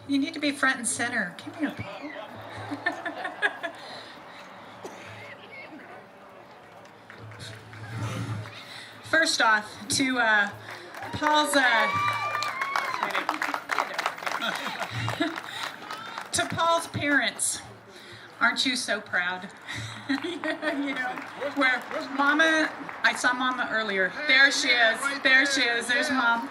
You need to be front and center. Give me a Paul. First off, to Paul's to Paul's parents. Aren't you so proud? You know, where Mama, I saw Mama earlier. There she is. There she is. There's Mom.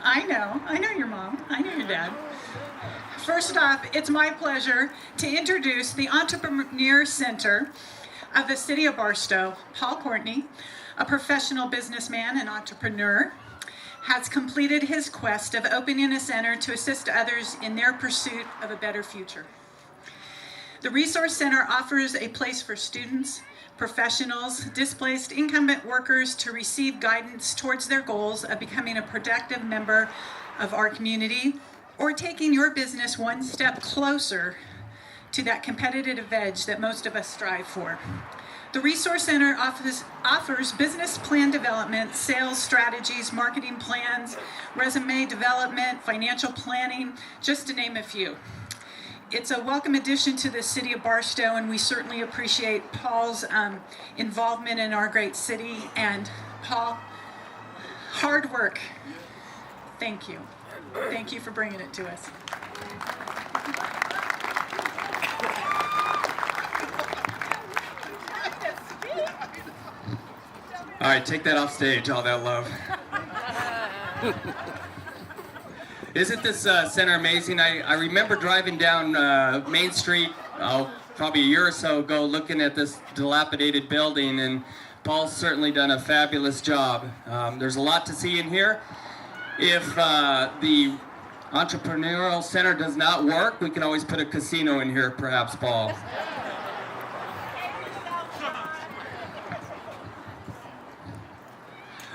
I know your mom. I know your dad. First off, it's my pleasure to introduce the Entrepreneur Center of the City of Barstow. Paul Courtney, a professional businessman and entrepreneur, has completed his quest of opening a center to assist others in their pursuit of a better future. The Resource Center offers a place for students, professionals, displaced incumbent workers to receive guidance towards their goals of becoming a productive member of our community or taking your business one step closer to that competitive edge that most of us strive for. The Resource Center offers business plan development, sales strategies, marketing plans, resume development, financial planning, just to name a few. It's a welcome addition to the City of Barstow, and we certainly appreciate Paul's involvement in our great city. And Paul, hard work. Thank you. Thank you for bringing it to us. All right, take that off stage, all that love. Isn't this center amazing? I remember driving down Main Street, probably a year or so ago, looking at this dilapidated building, and Paul's certainly done a fabulous job. There's a lot to see in here. If the Entrepreneurial Center does not work, we can always put a casino in here, perhaps, Paul.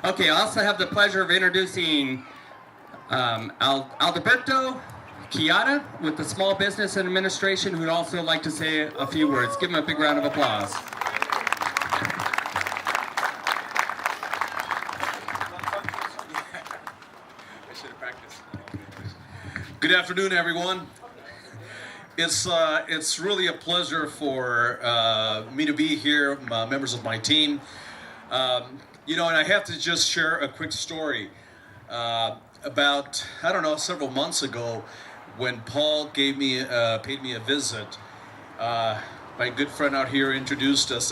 Okay, I also have the pleasure of introducing Alberto Chiara with the Small Business Administration, who'd also like to say a few words. Give him a big round of applause. Good afternoon, everyone. It's really a pleasure for me to be here, members of my team. You know, and I have to just share a quick story. About, I don't know, several months ago, when Paul paid me a visit, my good friend out here introduced us,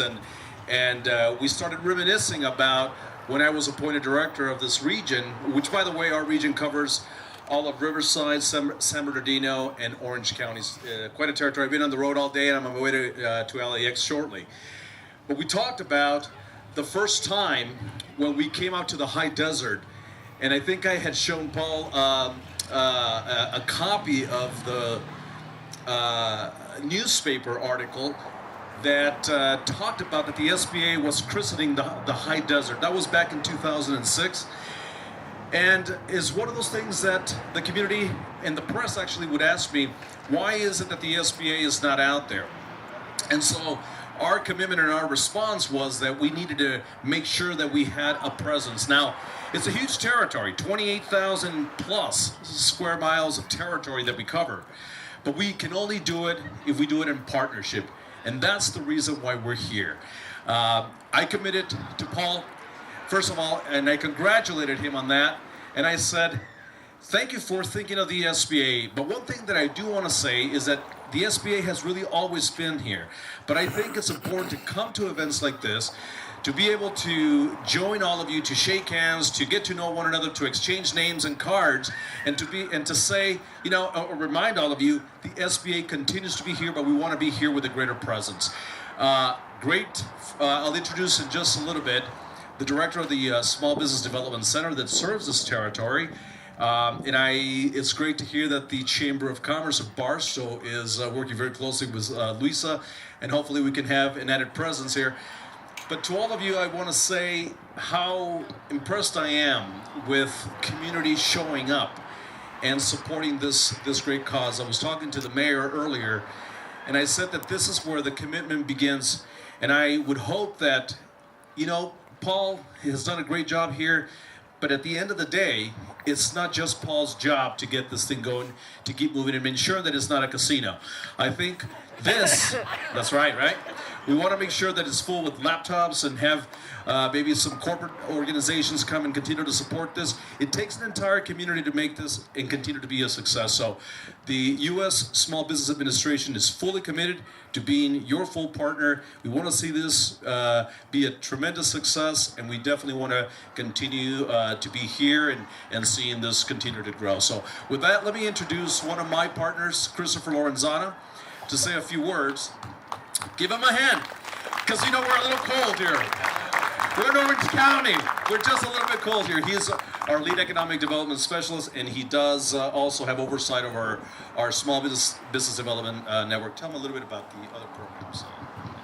and we started reminiscing about when I was appointed director of this region, which, by the way, our region covers all of Riverside, San Bernardino, and Orange counties. Quite a territory. I've been on the road all day, and I'm on my way to LAX shortly. But we talked about the first time when we came out to the high desert, and I think I had shown Paul a copy of the newspaper article that talked about that the SBA was christening the high desert. That was back in 2006. And is one of those things that the community and the press actually would ask me, why is it that the SBA is not out there? And so our commitment and our response was that we needed to make sure that we had a presence. Now, it's a huge territory, 28,000 plus square miles of territory that we cover. But we can only do it if we do it in partnership. And that's the reason why we're here. I committed to Paul, first of all, and I congratulated him on that. And I said, thank you for thinking of the SBA. But one thing that I do want to say is that the SBA has really always been here. But I think it's important to come to events like this, to be able to join all of you, to shake hands, to get to know one another, to exchange names and cards, and to say, you know, or remind all of you, the SBA continues to be here, but we want to be here with a greater presence. I'll introduce in just a little bit the director of the Small Business Development Center that serves this territory. It's great to hear that the Chamber of Commerce of Barstow is working very closely with Luisa, and hopefully we can have an added presence here. But to all of you, I want to say how impressed I am with community showing up and supporting this great cause. I was talking to the mayor earlier, and I said that this is where the commitment begins. And I would hope that, you know, Paul has done a great job here, But at the end of the day, it's not just Paul's job to get this thing going, to keep moving and ensure that it's not a casino. I think this, that's right? We want to make sure that it's full with laptops and have maybe some corporate organizations come and continue to support this. It takes an entire community to make this and continue to be a success. So the U.S. Small Business Administration is fully committed to being your full partner. We want to see this be a tremendous success, and we definitely want to continue to be here and seeing this continue to grow. So with that, let me introduce one of my partners, Christopher Lorenzana, to say a few words. Give him a hand, because you know we're a little cold here. We're in Orange County. We're just a little bit cold here. He's our lead economic development specialist, and he does also have oversight of our small business development network. Tell him a little bit about the other programs.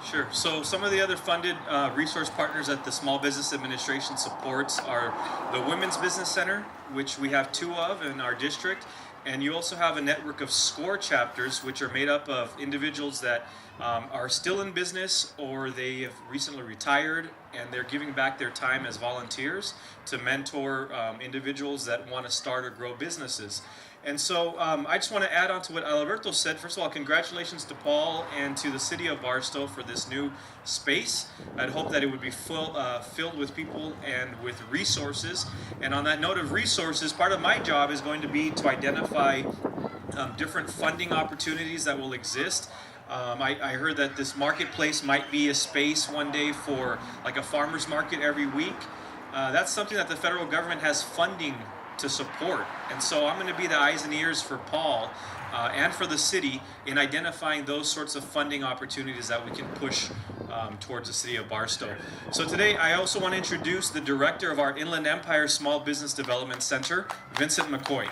Sure. So some of the other funded resource partners that the Small Business Administration supports are the Women's Business Center, which we have 2 of in our district. And you also have a network of SCORE chapters, which are made up of individuals that are still in business or they have recently retired, and they're giving back their time as volunteers to mentor individuals that want to start or grow businesses. And so I just want to add on to what Alberto said. First of all, congratulations to Paul and to the city of Barstow for this new space. I'd hope that it would be filled with people and with resources. And on that note of resources, part of my job is going to be to identify different funding opportunities that will exist. I heard that this marketplace might be a space one day for like a farmer's market every week. That's something that the federal government has funding to support. And so I'm going to be the eyes and ears for Paul and for the city in identifying those sorts of funding opportunities that we can push towards the city of Barstow. So today I also want to introduce the director of our Inland Empire Small Business Development Center, Vincent McCoy.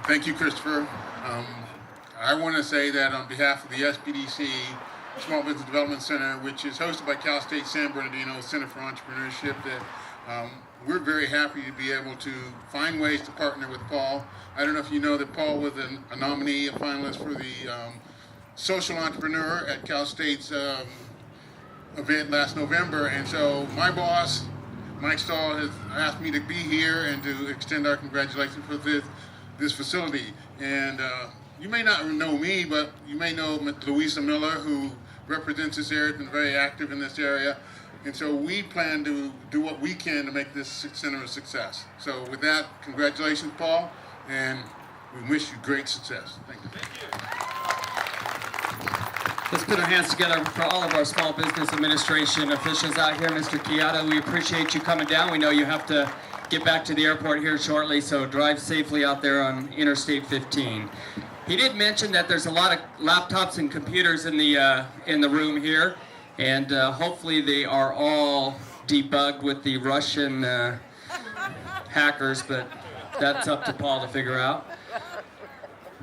Thank you, Christopher. I want to say that on behalf of the SBDC Small Business Development Center, which is hosted by Cal State San Bernardino Center for Entrepreneurship, that we're very happy to be able to find ways to partner with Paul. I don't know if you know that Paul was a nominee, a finalist for the Social Entrepreneur at Cal State's event last November, and so my boss, Mike Stahl, has asked me to be here and to extend our congratulations for this facility. And you may not know me, but you may know Louisa Miller, who represents this area, has been very active in this area. And so we plan to do what we can to make this center a success. So with that, congratulations, Paul, and we wish you great success. Thank you. Let's put our hands together for all of our Small Business Administration officials out here. Mr. Chiata, we appreciate you coming down. We know you have to get back to the airport here shortly, so drive safely out there on Interstate 15. He did mention that there's a lot of laptops and computers in the room here, and hopefully they are all debugged with the Russian hackers, but that's up to Paul to figure out.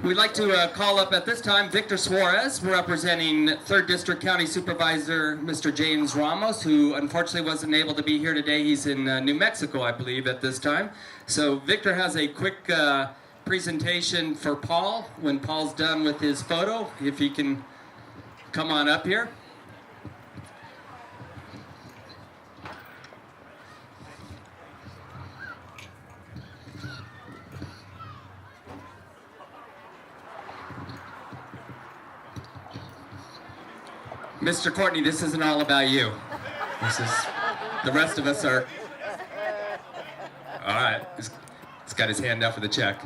We'd like to call up at this time Victor Suarez, representing 3rd District County Supervisor Mr. James Ramos, who unfortunately wasn't able to be here today. He's in New Mexico, I believe, at this time. So Victor has a quick presentation for Paul when Paul's done with his photo. If he can come on up here. Mr. Courtney, this isn't all about you. This is, the rest of us are, all right, he's got his hand out for the check.